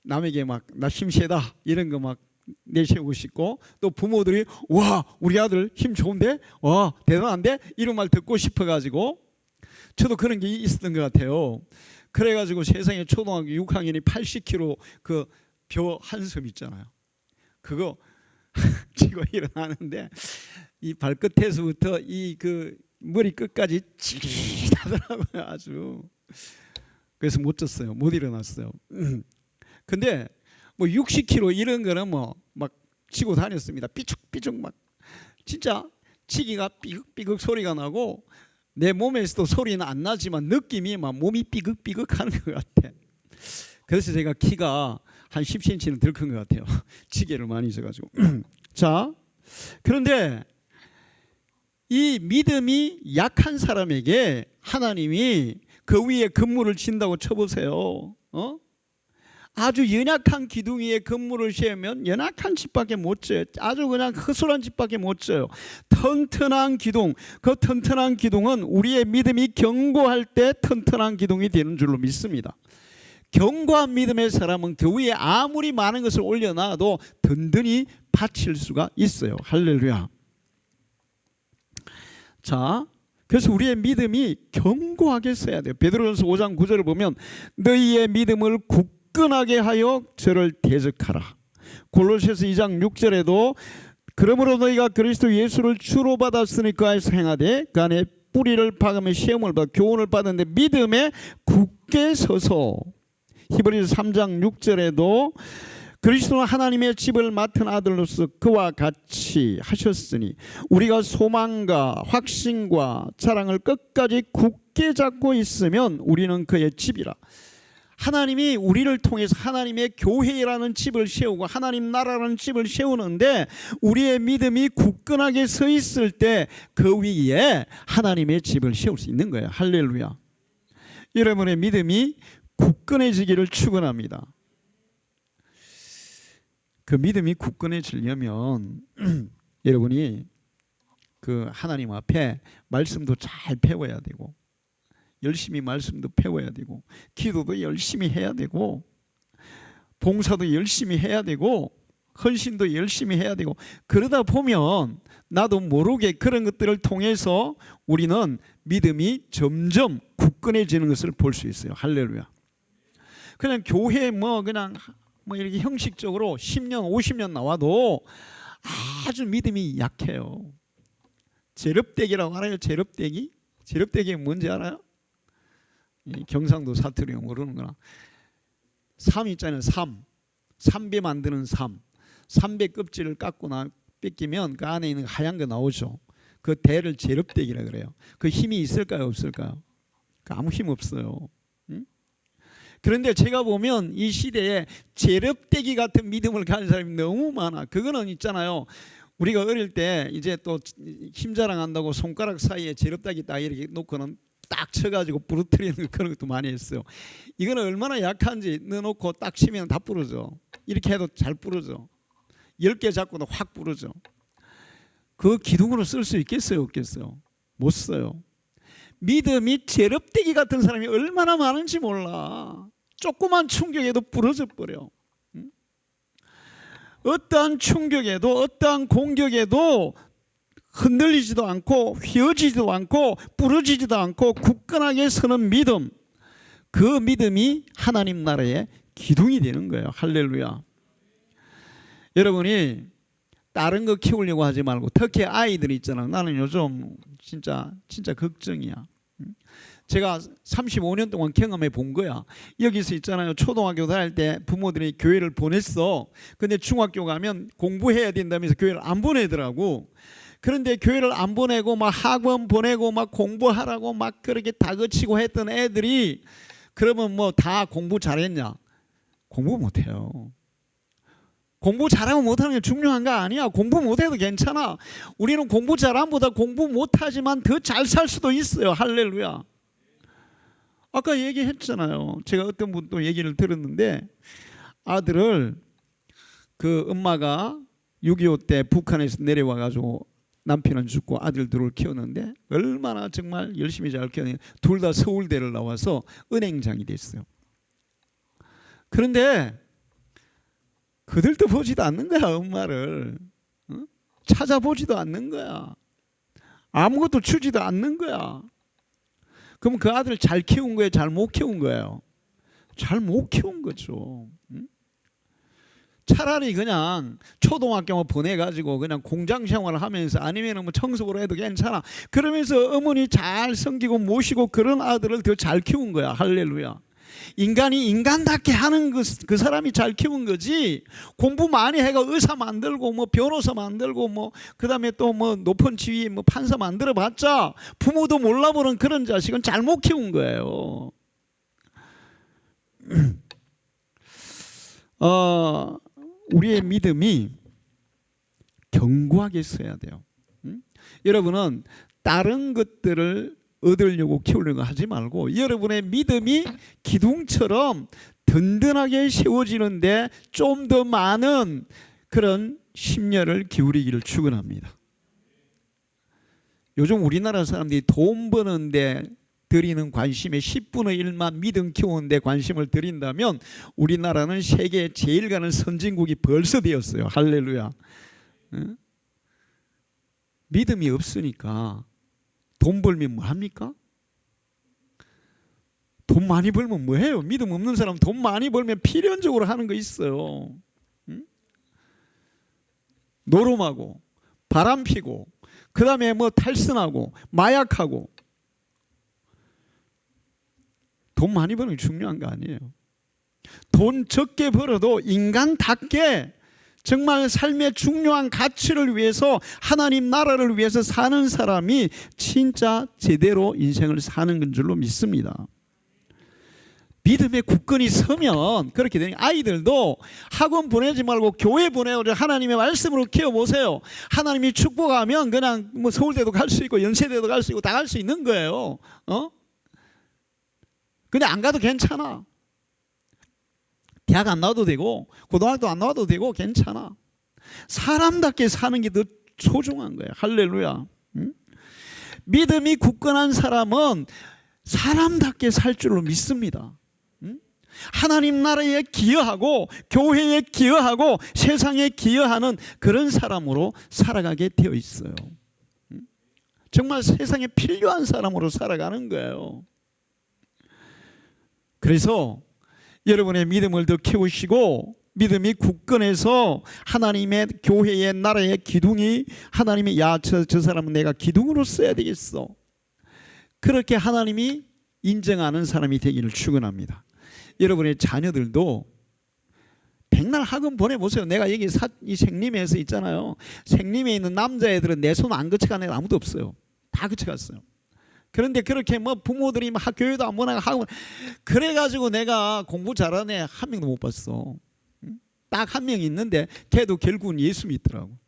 남에게 막 나 힘 세다 이런 거 막 내세우고 싶고, 또 부모들이 와 우리 아들 힘 좋은데, 와 대단한데 이런 말 듣고 싶어가지고, 저도 그런 게 있었던 것 같아요. 그래가지고 세상에 초등학교 6학년이 80kg 그 벼 한 섬 있잖아요. 그거 지고 일어나는데 이 발끝에서부터 이 그 머리 끝까지 찌릿하더라고요. 아주. 그래서 못 졌어요. 못 일어났어요. 근데 뭐 60kg 이런 거는 뭐 막 치고 다녔습니다. 삐죽삐죽 막 진짜 치기가 삐걱삐걱 소리가 나고 내 몸에서도 소리는 안 나지만 느낌이 막 몸이 삐걱삐걱 하는 것 같아. 그래서 제가 키가 한 10cm는 덜 큰 것 같아요. 치기를 많이 져가지고. 자, 그런데 이 믿음이 약한 사람에게 하나님이 그 위에 건물을 진다고 쳐보세요. 아주 연약한 기둥 위에 건물을 세우면 연약한 집밖에 못 져요. 아주 그냥 허술한 집밖에 못 져요. 튼튼한 기둥, 그 튼튼한 기둥은 우리의 믿음이 견고할 때 튼튼한 기둥이 되는 줄로 믿습니다. 견고한 믿음의 사람은 그 위에 아무리 많은 것을 올려놔도 든든히 받칠 수가 있어요. 할렐루야. 자, 그래서 우리의 믿음이 견고하게 서야 돼요. 베드로전서 5장 9절을 보면 너희의 믿음을 굳건하게 하여 저를 대적하라. 골로새서 2장 6절에도 그러므로 너희가 그리스도 예수를 주로 받았으니 그 안에서 행하되 그 안에 뿌리를 박으며 시험을 받아 교훈을 받았는데 믿음에 굳게 서서. 히브리서 3장 6절에도 그리스도는 하나님의 집을 맡은 아들로서 그와 같이 하셨으니 우리가 소망과 확신과 사랑을 끝까지 굳게 잡고 있으면 우리는 그의 집이라. 하나님이 우리를 통해서 하나님의 교회라는 집을 세우고 하나님 나라라는 집을 세우는데 우리의 믿음이 굳건하게 서 있을 때 그 위에 하나님의 집을 세울 수 있는 거예요. 할렐루야. 여러분의 믿음이 굳건해지기를 축원합니다. 그 믿음이 굳건해지려면 여러분이 그 하나님 앞에 말씀도 잘 배워야 되고 열심히 말씀도 배워야 되고 기도도 열심히 해야 되고 봉사도 열심히 해야 되고 헌신도 열심히 해야 되고 그러다 보면 나도 모르게 그런 것들을 통해서 우리는 믿음이 점점 굳건해지는 것을 볼 수 있어요. 할렐루야. 그냥 교회 그냥 이렇게 형식적으로 10년 50년 나와도 아주 믿음이 약해요. 제럽대기라고 알아요? 제럽대기? 제럽대기 뭔지 알아요? 경상도 사투리 모르는구나. 삼 있잖아요. 삼배 만드는 삼배 껍질을 깎고 뺏기면 그 안에 있는 하얀 거 나오죠. 그 대를 제럽대기라 그래요. 그 힘이 있을까요? 없을까요? 아무 힘 없어요. 그런데 제가 보면 이 시대에 제럽대기 같은 믿음을 가진 사람이 너무 많아. 그거는 있잖아요. 우리가 어릴 때 이제 또 힘자랑한다고 손가락 사이에 제럽대기 딱 이렇게 놓고는 딱 쳐가지고 부러뜨리는 그런 것도 많이 했어요. 이거는 얼마나 약한지 넣어놓고 딱 치면 다 부러져. 이렇게 해도 잘 부러져. 10개 잡고도 확 부러져. 그 기둥으로 쓸 수 있겠어요? 없겠어요? 못 써요. 믿음이 제럽대기 같은 사람이 얼마나 많은지 몰라. 조그만 충격에도 부러져 버려. 어떠한 충격에도 어떠한 공격에도 흔들리지도 않고 휘어지지도 않고 부러지지도 않고 굳건하게 서는 믿음, 그 믿음이 하나님 나라의 기둥이 되는 거예요. 할렐루야. 여러분이 다른 거 키우려고 하지 말고 특히 아이들 있잖아. 나는 요즘 진짜 걱정이야. 제가 35년 동안 경험해 본 거야. 여기서 있잖아요. 초등학교 다닐 때 부모들이 교회를 보냈어. 근데 중학교 가면 공부해야 된다면서 교회를 안 보내더라고. 그런데 교회를 안 보내고 막 학원 보내고 막 공부하라고 막 그렇게 다그치고 했던 애들이 그러면 뭐 다 공부 잘했냐? 공부 못해요. 공부 잘하고 못하는 게 중요한 거 아니야. 공부 못해도 괜찮아. 우리는 공부 잘함보다 공부 못하지만 더 잘 살 수도 있어요. 할렐루야. 아까 얘기했잖아요. 제가 어떤 분 또 얘기를 들었는데 아들을 그 엄마가 6.25 때 북한에서 내려와 가지고 남편은 죽고 아들 둘을 키웠는데 얼마나 정말 열심히 잘 키웠는데 둘 다 서울대를 나와서 은행장이 됐어요. 그런데 그들도 보지도 않는 거야. 엄마를 찾아보지도 않는 거야. 아무것도 주지도 않는 거야. 그럼 그 아들을 잘 키운 거예요? 잘 못 키운 거예요? 잘 못 키운 거죠. 차라리 그냥 초등학교만 보내가지고 그냥 공장 생활을 하면서 아니면 뭐 청소를 해도 괜찮아. 그러면서 어머니 잘 섬기고 모시고 그런 아들을 더 잘 키운 거야. 할렐루야. 인간이 인간답게 하는 그 사람이 잘 키운 거지. 공부 많이 해가 의사 만들고 뭐 변호사 만들고 뭐 그다음에 또 뭐 높은 지위 뭐 판사 만들어 봤자 부모도 몰라보는 그런 자식은 잘못 키운 거예요. 우리의 믿음이 견고하게 있어야 돼요. 여러분은 다른 것들을 얻으려고 키우려고 하지 말고 여러분의 믿음이 기둥처럼 든든하게 세워지는데 좀 더 많은 그런 심려를 기울이기를 축원합니다. 요즘 우리나라 사람들이 돈 버는데 드리는 관심의 10분의 1만 믿음 키우는데 관심을 드린다면 우리나라는 세계 제일 가는 선진국이 벌써 되었어요. 할렐루야. 믿음이 없으니까 돈 벌면 뭐 합니까? 돈 많이 벌면 뭐 해요? 믿음 없는 사람 돈 많이 벌면 필연적으로 하는 거 있어요. 노름하고 바람 피고 그 다음에 뭐 탈선하고 마약하고. 돈 많이 버는 게 중요한 거 아니에요. 돈 적게 벌어도 인간답게 정말 삶의 중요한 가치를 위해서 하나님 나라를 위해서 사는 사람이 진짜 제대로 인생을 사는 건 줄로 믿습니다. 믿음의 굳건히 서면 그렇게 되는 아이들도 학원 보내지 말고 교회 보내고 하나님의 말씀으로 키워보세요. 하나님이 축복하면 그냥 뭐 서울대도 갈 수 있고 연세대도 갈 수 있고 다 갈 수 있는 거예요. 근데 안 가도 괜찮아. 대학 안 나와도 되고 고등학교 안 나와도 되고 괜찮아. 사람답게 사는 게 더 소중한 거예요. 할렐루야. 믿음이 굳건한 사람은 사람답게 살 줄로 믿습니다. 하나님 나라에 기여하고 교회에 기여하고 세상에 기여하는 그런 사람으로 살아가게 되어 있어요. 정말 세상에 필요한 사람으로 살아가는 거예요. 그래서 여러분의 믿음을 더 키우시고 믿음이 굳건해서 하나님의 교회의 나라의 기둥이 하나님이 저 사람은 내가 기둥으로 써야 되겠어. 그렇게 하나님이 인정하는 사람이 되기를 축원합니다. 여러분의 자녀들도 백날 학원 보내보세요. 내가 여기 이 생림에서 있잖아요. 생림에 있는 남자애들은 내 손 안 거쳐간 애가 아무도 없어요. 다 거쳐갔어요. 그런데 그렇게 뭐 부모들이 막 교회도 안 보내고 하고 그래가지고 내가 공부 잘하는 애 한 명도 못 봤어. 딱 한 명 있는데 걔도 결국은 예수 믿더라고.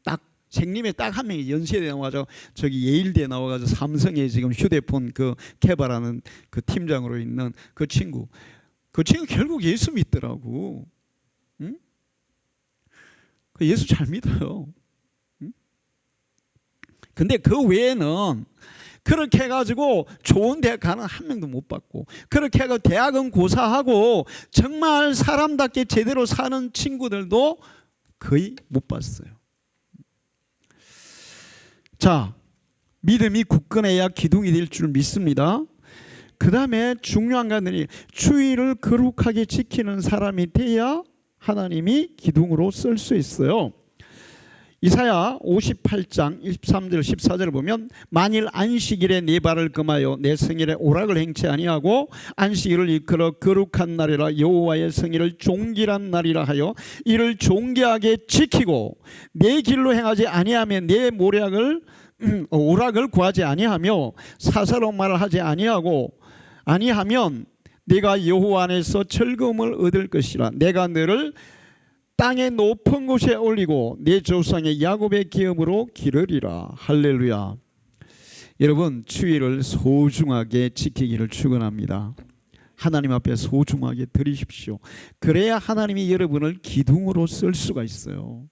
딱 생림에 딱 한 명이 연세대 나와서 저기 예일대 나와가지고 삼성에 지금 휴대폰 그 개발하는 그 팀장으로 있는 그 친구 결국 예수 믿더라고. 그 예수 잘 믿어요. 근데 그 외에는 그렇게 해가지고 좋은 대학 가는 한 명도 못 받고 그렇게 해서 대학은 고사하고 정말 사람답게 제대로 사는 친구들도 거의 못 봤어요. 자, 믿음이 굳건해야 기둥이 될 줄 믿습니다. 그 다음에 중요한 것은 주의를 거룩하게 지키는 사람이 돼야 하나님이 기둥으로 쓸 수 있어요. 이사야 58장 13절 14절을 보면 만일 안식일에 네 발을 금하여 내 성일에 오락을 행치 아니하고 안식일을 이끌어 거룩한 날이라 여호와의 성일을 존귀한 날이라 하여 이를 존귀하게 지키고 내 길로 행하지 아니하면 내 오락을 구하지 아니하며 사사로운 말을 하지 아니하면 네가 여호와 안에서 즐거움을 얻을 것이라. 내가 너를 땅의 높은 곳에 올리고 내 조상의 야곱의 기업으로 기르리라. 할렐루야. 여러분 주의를 소중하게 지키기를 축원합니다. 하나님 앞에 소중하게 드리십시오. 그래야 하나님이 여러분을 기둥으로 쓸 수가 있어요.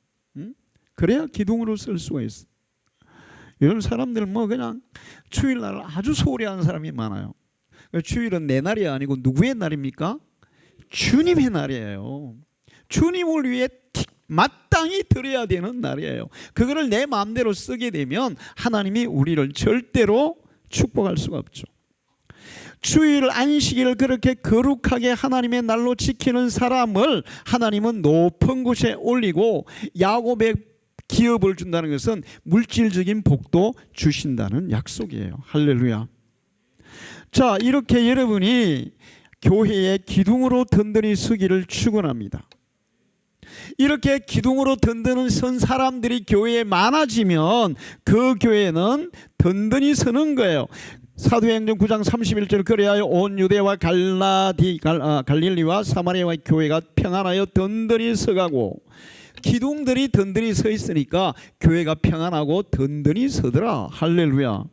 그래야 기둥으로 쓸 수가 있어요. 요즘 사람들 뭐 그냥 주일날 아주 소홀히 하는 사람이 많아요. 주일은 내 날이 아니고 누구의 날입니까? 주님의 날이에요. 주님을 위해 마땅히 드려야 되는 날이에요. 그거를 내 마음대로 쓰게 되면 하나님이 우리를 절대로 축복할 수가 없죠. 주일 안식일을 그렇게 거룩하게 하나님의 날로 지키는 사람을 하나님은 높은 곳에 올리고 야곱의 기업을 준다는 것은 물질적인 복도 주신다는 약속이에요. 할렐루야. 자, 이렇게 여러분이 교회의 기둥으로 든든히 서기를 축원합니다. 이렇게 기둥으로 든든히 선 사람들이 교회에 많아지면 그 교회는 든든히 서는 거예요. 사도행전 9장 31절 그리하여 온 유대와 갈릴리와 사마리아의 교회가 평안하여 든든히 서가고, 기둥들이 든든히 서 있으니까 교회가 평안하고 든든히 서더라. 할렐루야.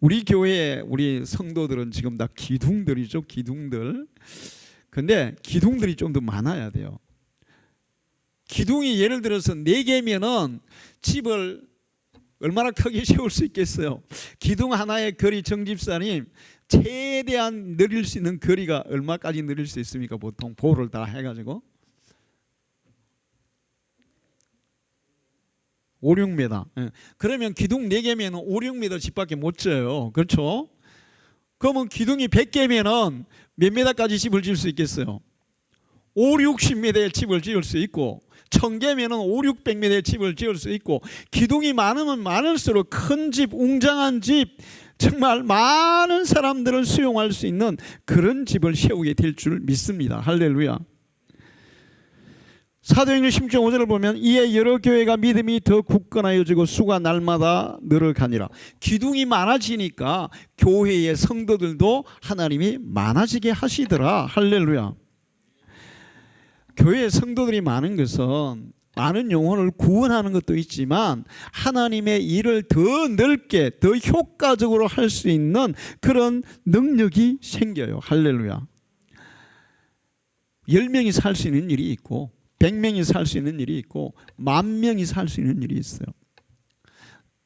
우리 교회에 우리 성도들은 지금 다 기둥들이죠. 기둥들. 근데 기둥들이 좀 더 많아야 돼요. 기둥이 예를 들어서 4개면은 집을 얼마나 크게 세울 수 있겠어요. 기둥 하나의 거리, 정집사님 최대한 늘릴 수 있는 거리가 얼마까지 늘릴 수 있습니까? 보통 보를 다 해가지고 5, 6m. 그러면 기둥 4개면 5, 6m 집밖에 못 져요. 그렇죠? 그러면 기둥이 100개면 몇 메다까지 집을 지을 수 있겠어요? 5, 60m의 집을 지을 수 있고, 1000개면 5, 600m의 집을 지을 수 있고, 기둥이 많으면 많을수록 큰 집, 웅장한 집, 정말 많은 사람들을 수용할 수 있는 그런 집을 세우게 될 줄 믿습니다. 할렐루야. 사도행전 10장 5절을 보면 이에 여러 교회가 믿음이 더 굳건하여지고 수가 날마다 늘어가니라. 기둥이 많아지니까 교회의 성도들도 하나님이 많아지게 하시더라. 할렐루야. 교회의 성도들이 많은 것은 많은 영혼을 구원하는 것도 있지만 하나님의 일을 더 넓게 더 효과적으로 할 수 있는 그런 능력이 생겨요. 할렐루야. 10명이 살 수 있는 일이 있고 100명이 살 수 있는 일이 있고 10,000명이 살 수 있는 일이 있어요.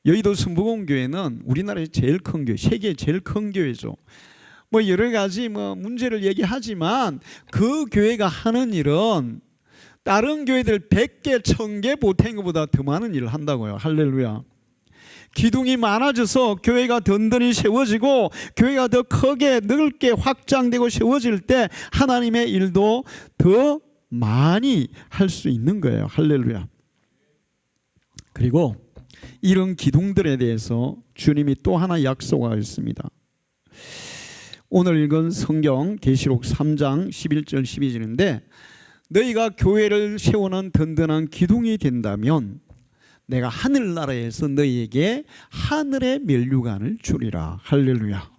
여의도 순복음교회는 우리나라의 제일 큰 교회, 세계 제일 큰 교회죠. 뭐 여러 가지 문제를 얘기하지만 그 교회가 하는 일은 다른 교회들 100개, 1000개 보탠 것보다 더 많은 일을 한다고요. 할렐루야. 기둥이 많아져서 교회가 든든히 세워지고 교회가 더 크게 넓게 확장되고 세워질 때 하나님의 일도 더 많이 할 수 있는 거예요. 할렐루야. 그리고 이런 기둥들에 대해서 주님이 또 하나 약속하였습니다. 오늘 읽은 성경 계시록 3장 11절 12절인데 너희가 교회를 세우는 든든한 기둥이 된다면 내가 하늘나라에서 너희에게 하늘의 면류관을 주리라. 할렐루야.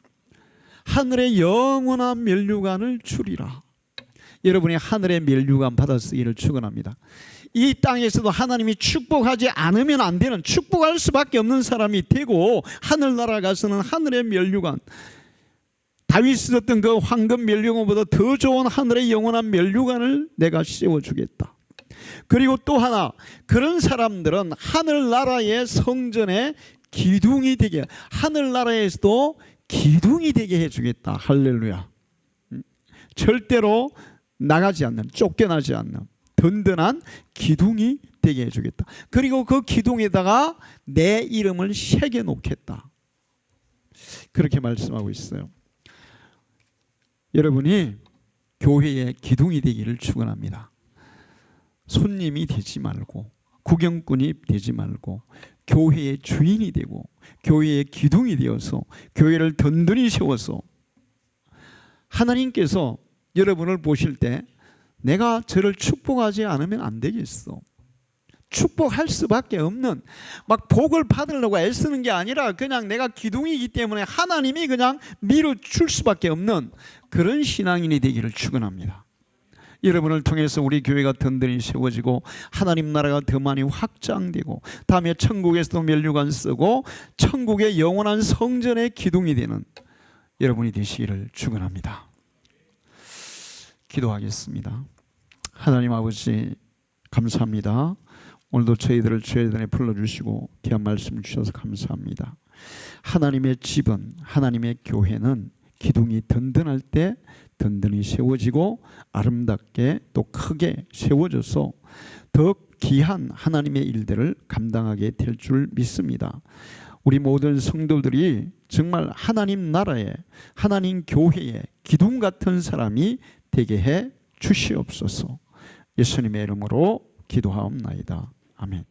하늘의 영원한 면류관을 주리라. 여러분이 하늘의 면류관 받아쓰기를 축원합니다. 이 땅에서도 하나님이 축복하지 않으면 안 되는, 축복할 수밖에 없는 사람이 되고 하늘나라 가서는 하늘의 면류관, 다윗이 썼던 그 황금 면류관보다 더 좋은 하늘의 영원한 면류관을 내가 씌워주겠다. 그리고 또 하나, 그런 사람들은 하늘나라의 성전에 기둥이 되게, 하늘나라에서도 기둥이 되게 해주겠다. 할렐루야. 절대로 나가지 않는, 쫓겨나지 않는 든든한 기둥이 되게 해주겠다. 그리고 그 기둥에다가 내 이름을 새겨 놓겠다. 그렇게 말씀하고 있어요. 여러분이 교회의 기둥이 되기를 축원합니다. 손님이 되지 말고 구경꾼이 되지 말고 교회의 주인이 되고 교회의 기둥이 되어서 교회를 든든히 세워서 하나님께서 여러분을 보실 때 내가 저를 축복하지 않으면 안 되겠어. 축복할 수밖에 없는, 막 복을 받으려고 애쓰는 게 아니라 그냥 내가 기둥이기 때문에 하나님이 그냥 밀어줄 수밖에 없는 그런 신앙인이 되기를 축원합니다. 여러분을 통해서 우리 교회가 든든히 세워지고 하나님 나라가 더 많이 확장되고 다음에 천국에서도 면류관 쓰고 천국의 영원한 성전의 기둥이 되는 여러분이 되시기를 축원합니다. 기도하겠습니다. 하나님 아버지 감사합니다. 오늘도 저희들을 주의단에 불러주시고 귀한 말씀 주셔서 감사합니다. 하나님의 집은, 하나님의 교회는 기둥이 든든할 때 든든히 세워지고 아름답게 또 크게 세워져서 더 귀한 하나님의 일들을 감당하게 될 줄 믿습니다. 우리 모든 성도들이 정말 하나님 나라에, 하나님 교회에 기둥 같은 사람이 되게 해 주시옵소서. 예수님의 이름으로 기도하옵나이다. 아멘.